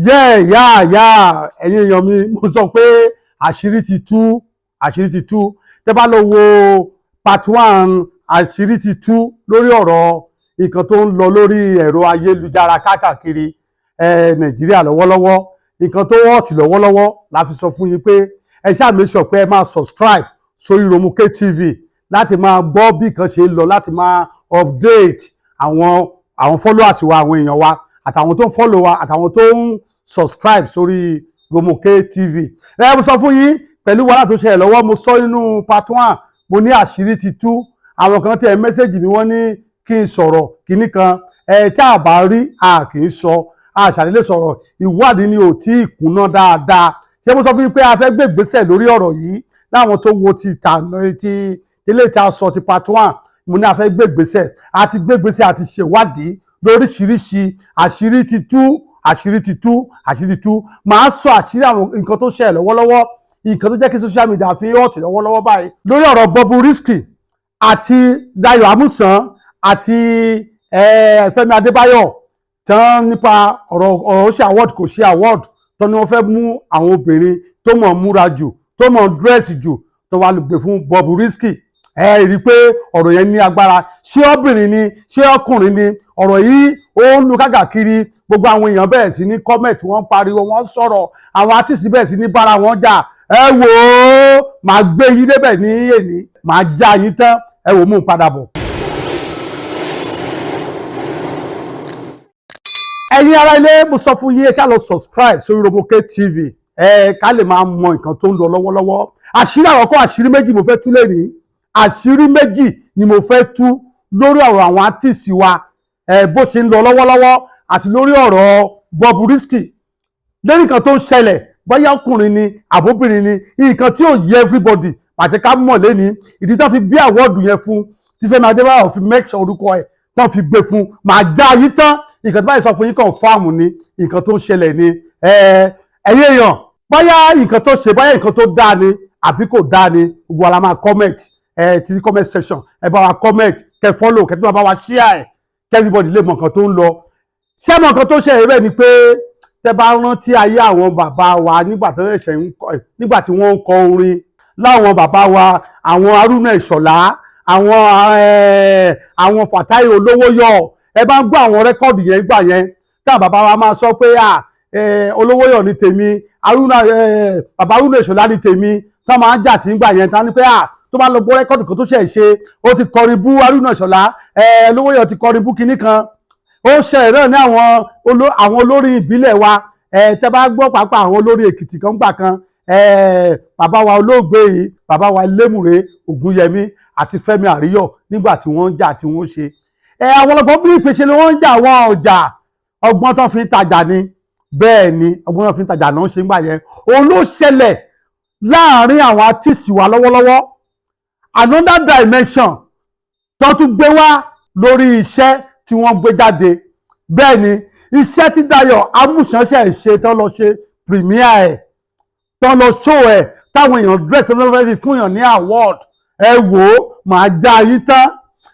ẹ̀yin èèyàn mi, mo sọ pé àṣírí ti tú, tẹ́ bá lọ wo part 1 àṣírí ti tú lórí ọ̀rọ̀ nǹkan tó ń lọ lórí ẹ̀rọ ayélujára káàkiri Nàìjíríà lọ́wọ́lọ́wọ́, nǹkan tó wọ́ọ̀tì lọ́wọ́lọ́wọ́ la fi sọ fún yín pé ẹ ṣáà make sure pé ẹ máa subscribe sórí Romuke TV láti máa gbọ́ bí nǹkan ṣe ń lọ, láti máa update àwọn followers wa, àwọn èèyàn wa, àtàwọn tó ń follow wa, àtàwọn tó ń subscribe sórí Romuke TV. Mo sọ fún yín pẹ̀lú wàhálà tó ṣẹlẹ̀ lọ́wọ́, mo sọ nínú part 1, mo ní àṣírí ti tú. Àwọn kan tẹ mẹ́sẹ̀jì mi, wọ́n ní kí n sọ̀rọ̀ kíní kan, tí a bá rí a kì í sọ, a ṣàlélẹ̀ sọ̀rọ̀, ìwádìí ni ò tí ì kúnná dáadáa. Ṣé mo sọ fún yín pé a fẹ́ gbé ìgbésẹ̀ lórí ọ̀rọ̀ yìí? Láwọn tó wo ti ilé ìta sọ ti part 1, mo ní a fẹ́ gbé ìgbésẹ̀, àti gbé ìgbésẹ̀ àti ṣèwádìí lóríṣiríṣi. àṣírí ti tú. Màá sọ àṣírí àwọn nǹkan tó ṣẹlẹ̀ lọ́wọ́lọ́wọ́, nǹkan tó jẹ́ kí social media fi hot lọ́wọ́lọ́wọ́ báyìí lórí ọ̀rọ̀ Bobrisky àti Dayo Amusan àti Femi Adebayo tán nípa ọ̀rọ̀ ṣe award kò ṣe award tán ni wọ́n fẹ́ mú àwọn obìnrin tó mọ̀ múra jù, tó mọ̀ dírẹ́sì jù, tó wà lùgbé fún Bobrisky. Rí i pé ọ̀rọ̀ yẹn ní agbára. Ṣé obìnrin ni, ṣé ọkùnrin ni? Ọ̀rọ̀ yìí ó ń lu káàkiri, gbogbo àwọn èèyàn bẹ̀rẹ̀ sí ní comment, wọ́n pariwo, wọ́n sọ̀rọ̀, àwọn artist bẹ̀rẹ̀ sí ní bára wọn jà. Ẹ wò ó, màá gbé yín débẹ̀ ní èní, màá já yín tán, ẹ wò, mú un padà bọ̀. Ẹ̀yin ará ilé, mo sọ fún yín, ẹ ṣá lọ subscribe sórí Romuke TV, ká lè máa mọ nǹkan tó ń lọ lọ́wọ́lọ́wọ́. Àṣírí àkọ́kọ́, àṣírí méjì mo fẹ́ tú lẹ́nìí. Àṣírí méjì ni mo fẹ́ tú lórí ọ̀rọ̀ àwọn artist wa, bó ṣe ń lọ lọ́wọ́lọ́wọ́, àti lórí ọ̀rọ̀ Bobrisky. Lórí nǹkan tó ń ṣẹlẹ̀, bóyá ọkùnrin ni àbóbìnrin ni, nǹkan tí ò yẹ everybody, àti ká mọ̀ lẹ́ni ìdí tó fi bí àwọ́ọ̀dù yẹn fún, tí Femi Adebayo fi make sure orúkọ ẹ̀ tó fi gbé fún. Màá já yín tán, nǹkan tó báyìí sọ fún yín confirm ni, nǹkan tó ń ṣẹlẹ̀ ni. Ẹ̀yin èèyàn, bóyá nǹkan tó ṣe, bóyá nǹkan tó dáa ni àbí kò dáa ni, gbogbo wa la máa comment ti comment section, ẹ bá wa comment, kẹ́ follow, kẹ́ tó bá wa share, kẹ́ everybody lè mọ nǹkan tó ń lọ. Ṣé mọ nǹkan tó ṣẹlẹ̀ bẹ́ẹ̀ ni pé tẹ́ bá rántí ayé àwọn bàbá wa nígbà tí wọ́n ń kọ orin, láwọn bàbá wa, àwọn Haruna Ìṣọ̀lá, àwọn Fatai Olówóyọ̀, ẹ bá ń gbọ́ àwọn rẹ́kọ̀dù yẹn gbà yẹn, tá bàbá wa máa sọ pé Olówóyọ̀ ni tèmi, bàbá Haruna Ìṣọ̀lá ni tèmi, tó máa ń jà sí gbà yẹn, tán ní pé tó bá lọ gbọ́ rẹ́kọ̀dù kan tó ṣe ó ti kọrin bú Haruna Ìṣọ̀lá, Olówóyọ̀ ti kọrin bú kinní kan. Ó ṣẹlẹ̀ náà ní àwọn olórin ìbílẹ̀ wa, tẹ́ bá gbọ́ pàápàá àwọn olórin Èkìtì kan gbà kan, bàbá wa olóògbé yìí, bàbá wa Lémùrè Ògúnyẹmí àti Fẹ́mi Àríyọ̀, nígbà tí wọ́n ń jà, tí wọ́n ṣe àwọn ọlọ́gbọ́n bí ìpèsè ni wọ́n ń jà, wọn ọjà ọgbọ́n tó fi ń tajà ni. Bẹ́ẹ̀ ni, ọgbọ́n tó fi ń tajà náà ṣe ń gbà yẹn. Òun ló ṣẹlẹ̀ láàárín àwọn artist wa lọ́wọ́lọ́wọ́. Another dimension tó tún gbé wá lórí iṣẹ́ tí wọ́n gbé jáde. Bẹ́ẹ̀ ni, iṣẹ́ tí Dayo Amusan ṣe tó lọ ṣe premiere ẹ̀, tó lọ show ẹ̀, táwọn èèyàn dress tó lọ́wọ́ fi fún èèyàn ní award. Ẹ wò ó, màá já yín tán,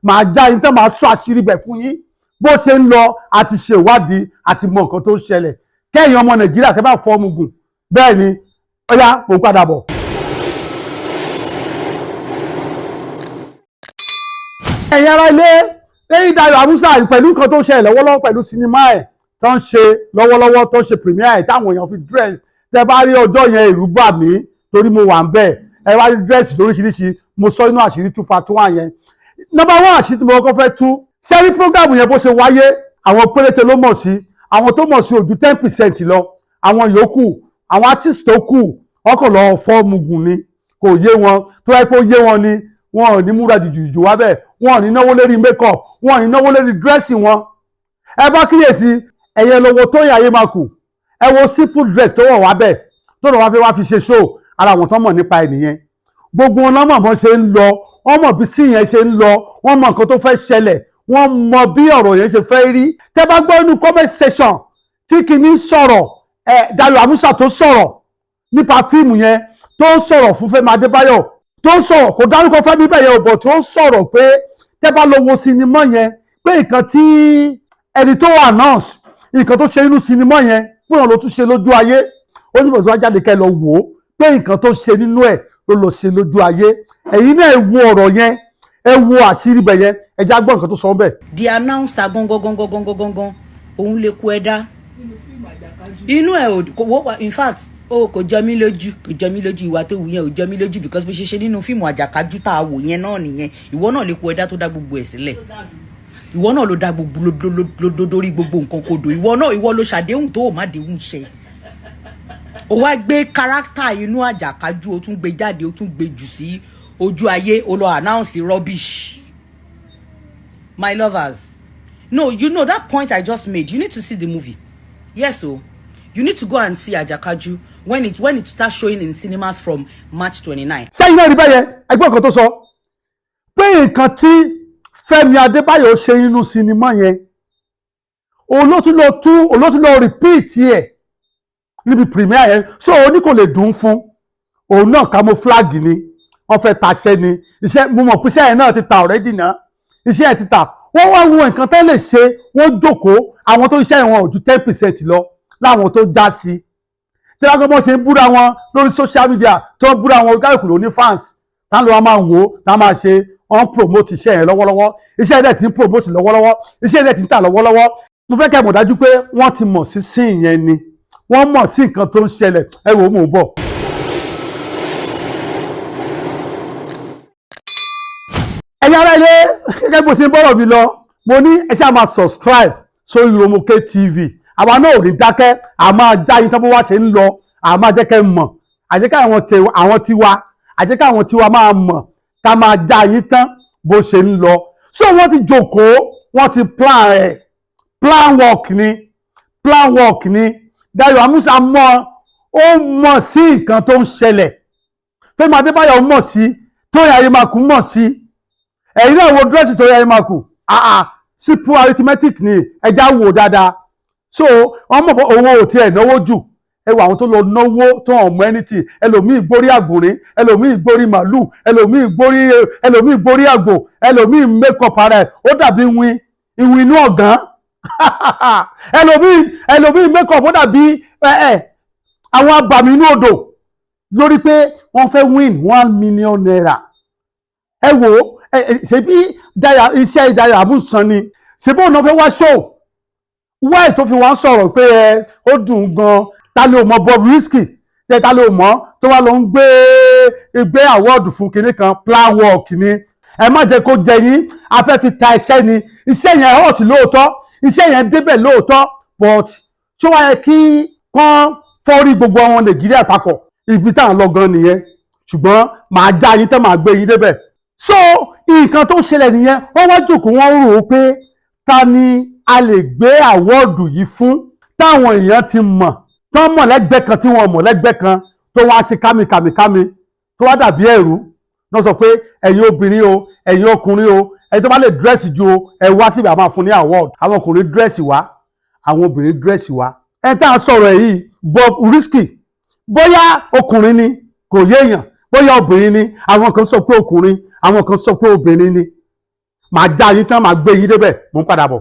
màá sọ àṣírí bẹ̀ fún yín. Bó ṣe ń lọ, àti ṣèwádìí, àti mọ nǹkan tó ń ṣẹlẹ̀. Kẹ́yìn ọmọ Nàìjíríà tẹ́ bá fọ́ mu gùn. Bẹ́ẹ̀ ni, ó yá, mo padà bọ̀. Ẹ̀yin ará ilé, lẹ́yìn Dayo Amusan pẹ̀lú nǹkan tó ń ṣẹlẹ̀ lọ́wọ́lọ́wọ́ pẹ̀lú sinimá ẹ̀ tó ń ṣe lọ́wọ́lọ́wọ́, tó ń ṣe premiere ẹ̀, táwọn èèyàn fi dress. Tẹ́ bá rí ọjọ́ yẹn, ẹ̀rù bà mí torí mo wà ń bẹ̀. Ẹ wá rí dress lóríṣiríṣi, mo sọ inú àṣírí tú part 1 yẹn. Number 1 àṣírí tí mo kọ́kọ́ fẹ́ tú, sẹ́rí program yẹn bó ṣe wáyé, àwọn péréte ló mọ̀ sí, àwọn tó mọ̀ sí ojú 10% lọ, àwọn yòókù, àwọn artist tó kù, ọkọ̀ lọ fọ́ mugun ni, kò yé wọn. Tó yẹ pé ó yé wọn ni, wọn ò ní múra jùjù wá bẹ́ẹ̀, wọn ò ní náwó lérí makeup, wọn ò ní náwó lérí dressing wọn. Ẹ bá kíyèsí, ẹ̀yẹ lọ́wọ́ Tóyìn Ayémakù, ẹ wo simple dress tó wọ̀ wá bẹ́ẹ̀, tó lọ́ wá fẹ́ wá fi ṣe show, ara àwọn tó mọ̀ nípa ènìyàn. Gbogbo wọn lọ́mọ̀ bọ́n ṣe ń lọ, wọ́n mọ̀ bí sí yẹn ṣe ń lọ, wọ́n mọ̀ nǹkan tó fẹ́ ṣẹlẹ̀, wọ́n mọ̀ bí ọ̀rọ̀ yẹn ṣe fẹ́ rí. Tẹ́ bá gbọ́ inú comment section tí kìíní sọ̀rọ̀, Dayo Amusan tó sọ̀rọ̀ nípa fíìmù yẹn, tó ń sọ̀rọ̀ fún Femi Adebayo, tó ń sọ̀rọ̀, kò dárúkọ Fẹ́mi bẹ́ẹ̀ yẹn, tó ń sọ̀rọ̀ pé tẹ́ bá lọ wo sinimá yẹn, pé nǹkan tí ẹni tó announce, nǹkan tó ṣe inú sinimá yẹn, bóyá ló tún ṣe lójú ayé ó sì bọ̀ sí wá jáde kẹ́ lọ wò ó pé nǹkan tó ṣe nínú ẹ̀ ló lọ ṣe lójú ayé ẹ̀yin náà ẹ wo ọ̀rọ̀ yẹn ẹ wo àṣírí bẹ̀ yẹn ẹ já gbọ́ nǹkan tó sọ bẹ́ẹ̀. the announcer gangan òun lè kú ẹ̀dá inú ẹ̀ kò wọ́ in fact kò jẹ mí lójú ìwà tó wù yẹn ò jẹ mí lójú because bó ṣe ṣe nínú fíìmù àjàkájú tá a wò yẹn náà nìyẹn ìwọ náà lè kú ẹ̀dá tó dá gbogbo ẹ̀ sílẹ̀ ìwọ náà ló dá gbogbo lórí gbogbo nǹkan kodò ìwọ ló ṣàdéhùn tó o má déhùn ṣe o wá gbé kárátà inú àjàkájú o tún gbé jáde o tún gbé jù sí ojú ayé o lọ announce rubbish. My lovers, no, you know that point I just made, you need to see the movie. Yes, so you need to go and see Ajakaju when it starts showing in cinemas from March 29. Ṣé iná rí bẹ́yẹn ẹgbẹ́ kan tó sọ pé nǹkan tí Fẹ́mi Adébáyọ̀ ṣe inú sinimá yẹn olótú lọ repeat ẹ̀ níbi premiere yẹn so oní kò lè dùn fún òun náà camouflage ni wọ́n fẹ́ taṣẹ́ ni iṣẹ́ mo mọ̀ pé iṣẹ́ yẹn náà ti ta already náà iṣẹ́ yẹn ti ta wọ́n wá wo nǹkan tẹ́ lè ṣe wọ́n jókòó àwọn tó iṣẹ́ wọn ò ju 10% lọ láwọn tó já sí tí wọ́n gbọ́ ṣe ń búra wọn lórí social media tó ń búra wọn kálukú ló ní fans táwọn ló wá máa wò ó táwọn máa ṣe wọ́n promote iṣẹ́ yẹn lọ́wọ́lọ́wọ́ iṣẹ́ yẹn ti ń promote lọ́wọ́lọ́wọ́ iṣẹ́ yẹn ti ń tà lọ́wọ́lọ́wọ́ mo fẹ́ kẹ́ mọ̀ dájú pé wọ́n ti mọ̀ sí sin yẹn ni wọ́n mọ̀ sí nǹkan tó ń ṣẹlẹ̀ ẹ wò ó mò ń bọ̀. ẹ̀yin ará ilé gẹ́gẹ́ bó ṣe ń bọ́rọ̀ mi lọ mo ní ẹ ṣáà máa subscribe sórí Yoruba TV àwa náà ò ní dákẹ́ a máa já yín tán bó wá ṣe ń lọ a máa jẹ́ kẹ́ mọ̀ àjẹ́ká àwọn tiwa máa mọ̀ ká máa já yín tán bó ṣe ń lọ so wọ́n ti jókòó wọ́n ti plan work ni Dayo Amusa ó mọ̀ sí nǹkan tó ń ṣẹlẹ̀ Fẹ́mi Adébáyọ̀ mọ̀ sí Tóyìn Ayémakù mọ̀ sí ẹ̀yin náà wo dírẹ́sì Tóyìn Ayémakù simple arithmetic ni ẹja wò dáadáa so wọ́n mọ̀ owó ò tiẹ̀ náwó jù ẹ wo àwọn tó lọ náwó tó hàn mọ́ anything ẹlòmíì gbórí àgbòrín ẹlòmíì gbórí màálù ẹlòmíì gbórí àgbò ẹlòmíì makeup ara ẹ̀ ó dàbí ìwìn inú ọ̀gán ẹlòmíì makeup ó dàbí àwọn abàmì inú odò lórí pé wọ́n fẹ́ win 1 million naira ẹ wò ṣebí iṣẹ́ Dayo Amusa ni ṣebí òun náà fẹ́ wá show wáì tó fi wá sọ̀rọ̀ pé ó dùn gan ta ló mọ Bobrisky ta ló mọ tó wá lọ ń gbé awọ́ọ̀dù fún kinní kan plan work ni ẹ má jẹ́ kó jẹ yín a fẹ́ fi ta iṣẹ́ ni iṣẹ́ yẹn hot lóòótọ́ iṣẹ́ yẹn débẹ̀ lóòótọ́ but ṣé wáyé kí kán fọ́rí gbogbo àwọn Nàìjíríà papọ̀ ibi tá à ń lọ gan nìyẹn ṣùgbọ́n màá já yín tán màá gbé yín débẹ̀ so nǹkan tó ṣẹlẹ̀ nìyẹn wọ́n wá jókòó wọ́n rò ó pé ta ni a lè gbé àwọ́ọ̀dù yìí fún táwọn èèyàn ti mọ̀ tán mọ̀ lẹ́gbẹ̀ẹ́ kan tí wọ́n mọ̀ lẹ́gbẹ̀ẹ́ kan tó wá ṣe kámikàmìkámi tó wá dàbí ẹ̀rú náà sọ pé ẹ̀yin obìnrin o ẹ̀yin ọkùnrin o ẹni tó bá lè dírẹ́sì ju o ẹ wá síbi àmà fún ní àwọ́ọ̀dù àwọn ọkùnrin dírẹ́sì wá àwọn obìnrin dírẹ́sì wá ẹ tá a sọ̀rọ̀ yìí Bobrisky bóyá ọkùnrin ni kò yéèyàn bóyá obìnrin ni àwọn kan sọ pé ọkùnrin àwọn kan sọ pé obìnrin ni màá já yín tán màá gbé yín débẹ̀ mò ń padà bọ̀.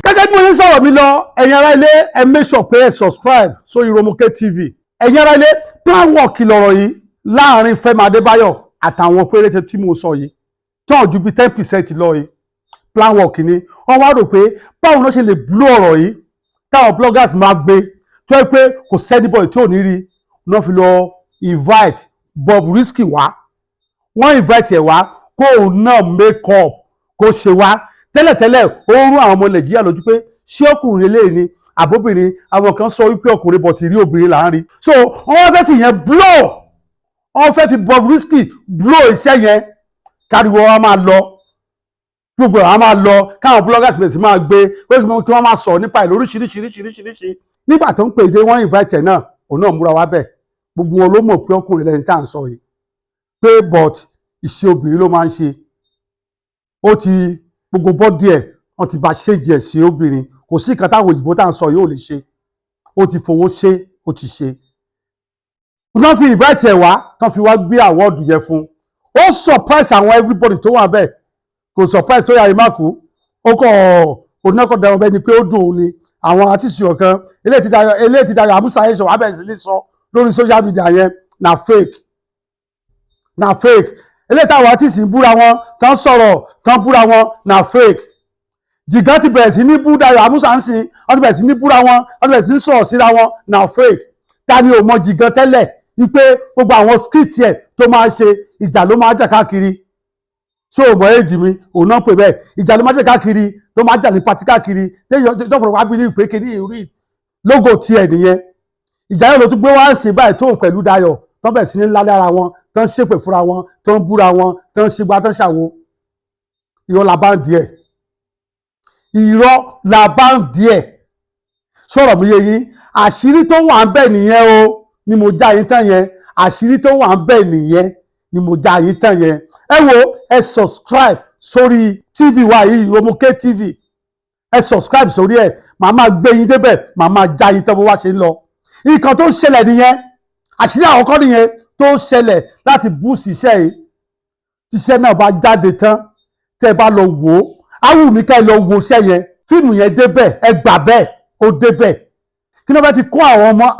gẹ́gẹ́ bí mo ń sọ̀rọ̀ mi lọ ẹ̀yin ará ilé ẹ make sure pé ẹ subscribe sórí Yoruba TV ẹ̀yin ará ilé plan work lọ̀rọ̀ yìí láàrin Fẹ́mi Adébáyọ̀ àtàwọn péréte tí mo sọ yìí tán ju bí 10% lọ yìí plan work ni wọ́n wá rò pé báwo ló ṣe lè blow ọ̀rọ̀ yìí táwọn bloggers máa gbé tó yẹ pé kò sẹ́nibọ̀dì tí ò ní rí náà fi lọ invite Bobrisky wá wọ́n invite ẹ̀ wá kó òun náà make up kó ṣe wá tẹ́lẹ̀tẹ́lẹ̀ ó rún àwọn ọmọ Nàìjíríà lójú pé ṣé ọkùnrin eléyìí ni àbóbìnrin àwọn kan sọ wípé ọkùnrin bọ̀ tí rí obìnrin là ń rí so wọ́n fẹ́ fi yẹn blow wọ́n fẹ́ fi Bobrisky blow iṣẹ́ yẹn káriwo wọn máa lọ gbogbo àwọn máa lọ káwọn bloggers bẹ̀rẹ̀ sí máa gbé pé kí wọ́n máa sọ nípa ìlú oríṣiríṣi nígbà tó ń pè dé wọ́n invite ẹ̀ náà òun náà múra wá bẹ̀ gbogbo wọn ló mọ̀ pé ọkùnrin lẹ́yìn tá à ń sọ yìí pé but ìṣe obìnrin ló máa ń ṣe ó ti gbogbo bọ́dì ẹ̀ wọ́n ti bá ṣéjì ẹ̀ sí obìnrin kò sí ìkan táwọn òyìnbó tá à ń sọ yóò lè ṣe ó ti fowó ṣe ó ti ṣe wọ́n fi invite ẹ̀ wá tán fi wá gbé àwọ́ọ̀dù yẹn fún ó surprise àwọn everybody tó wà bẹ́ẹ̀ kò surprise Tóyìn Ayémakù ó kọ̀ onínákọ̀ dẹ̀rọ̀ bẹ́ẹ̀ ni pé ó dùn òun ni àwọn artiste ọ̀kan eléyìí ti Dayọ̀ Amusa ẹ̀ṣọ́ wà bẹ̀rẹ̀ sí ní sọ lórí social media yẹn na fake eléyìí táwọn artiste ń búra wọn tán sọ̀rọ̀ tán búra wọn na fake. Jìgá ti bẹ̀rẹ̀ sí ní bú Dayọ̀ Amusa ń sìn wọ́n ti bẹ̀rẹ̀ sí ní búra wọn wọ́n ti bẹ̀rẹ̀ sí ní sọ̀rọ̀ síra wọn na fake. Ta ni ò mọ Jìgá tẹ́lẹ̀ wípé gbogbo àwọn skit ẹ̀ tó máa ń ṣe ìjà ló máa ń jà káàkiri ṣé o mọ̀ èjì mi òun náà pè bẹ́ẹ̀ ìjà ló máa ń jà káàkiri tó máa ń jà ní pati káàkiri tọ́pọ̀ wá bí ní ìpè kí ní ìrí lógo tiẹ̀ nìyẹn. Ìjà yẹn ló tún gbé wá ń sìn báyìí tóun pẹ̀lú Dayọ̀ tó bẹ̀rẹ̀ sí ní lálẹ́ ara wọn tó ń ṣépè fúnra wọn tó ń búra wọn tó ń ṣègbà tó ń ṣàwo. Irọ́ la bá ń díẹ̀ sọ̀rọ̀ mi yé yín àṣírí tó wà ń bẹ̀ nìyẹn o ni mo já yín tán yẹn àṣírí tó wà ń bẹ̀ nìyẹn ni mo já yín tán yẹn. Ẹ wo ẹ subscribe sórí tv wa yìí Yomuke TV ẹ subscribe sórí ẹ màá máa gbé yín débẹ̀ màá máa já yín tán bó wá ṣe ń lọ. Nǹkan tó ń ṣẹlẹ̀ nìyẹn àṣírí àkọ́kọ́ nìyẹn tó ń ṣẹlẹ̀ láti boost iṣẹ́ yìí tíṣẹ́ náà bá jáde tán tẹ́ ẹ bá lọ wò ó áwù mi ká ẹ lọ wo iṣẹ́ yẹn fíìmù yẹn débẹ̀ ẹ gbà bẹ́ẹ̀ ó débẹ̀ kí ló bá ti kó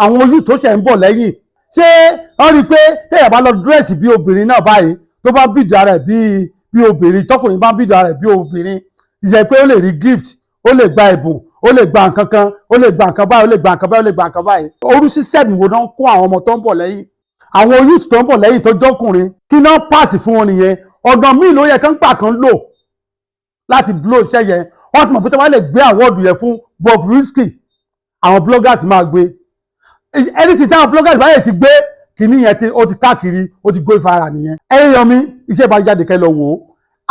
àwọn ojú tó ṣẹ̀ ń bọ̀ lẹ́yìn ṣé wọ́n rí i pé tẹ́yà bá lọ dírẹ́sì bí obìnrin náà báyìí tó bá bìdì ara ẹ̀ bí obìnrin tọkùnrin bá bìdì ara ẹ̀ bí obìnrin ìṣe pé ó lè rí gift ó lè gba ẹ̀bùn ó lè gba nǹkan kan ó lè gba nǹkan báyìí ó lè gba nǹkan báyìí ó lè gba nǹkan báyìí. Orú sísẹ́ẹ̀mù wo náà ń kó àwọn ọmọ tó ń bọ̀ lẹ́yìn àwọn youth tó ń bọ̀ lẹ́yìn tó jọ́kùnrin kí náà pàṣẹ fún wọn nìyẹn ọ̀nà míì ló yẹ kán gbà kan lò láti blow iṣẹ́ yẹn wọ́n ti mọ̀ pé tí wọ́n lè gbé àwọ́ọ̀dù yẹn fún Bobrisky àwọn bloggers máa gbé anything táwọn bloggers báyìí ti gbé kìíní yẹn ó ti káàkiri ó ti gbé ìfara nìyẹn. ẹ̀yin yan mi iṣẹ́ bá jáde kẹ́ lọ wò ó.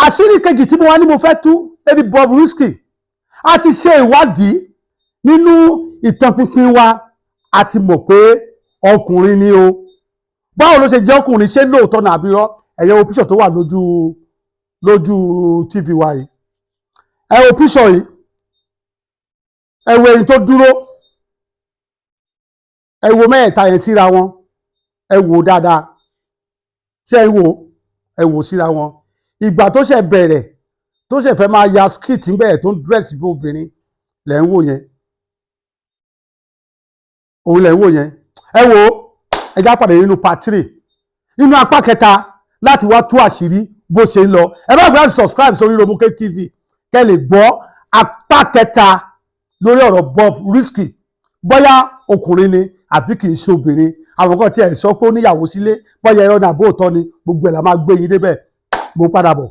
Àṣírí kejì tí mo wá ní mo fẹ́ tú lady Bobrisky a ti ṣe ìwádìí nínú ìtànpinpin wa a ti mọ̀ pé ọkùnrin ni o báwo ló ṣe jẹ́ ọkùnrin ṣé lóòótọ́ ní àbírọ́ ẹ̀yẹ́ wo píṣọ̀ tó wà lójú tv wa yìí ẹ wo píṣọ̀ yìí ẹ wo èyí tó dúró ẹ wo mẹ́ẹ̀ta yẹn síra wọn ẹ wò dáadáa ṣé ẹ wò síra wọn ìgbà tó ṣe bẹ̀rẹ̀ tó ṣe fẹ́ máa ya skit ń bẹ̀rẹ̀ tó ń dírẹ́sì bí obìnrin lẹ́ ń wò yẹn òun lẹ́ ń wò yẹn ẹ wo ẹjá pàdé nínú part 3 nínú apá kẹta láti wá tú àṣírí bó ṣe ń lọ ẹ bá gbọ́dọ̀ subscribe sórí Yomuke TV kẹ́ lè gbọ́ apá kẹta lórí ọ̀rọ̀ Bobrisky bóyá ọkùnrin ni àbí kì í ṣe obìnrin àwọn kan tí ẹ̀ sọ pé ó níyàwó sílé bóyá ẹ̀rọ ní àbóòtọ́ ni gbogbo ẹ̀ la máa gbé yín débẹ̀ mo padà bọ̀.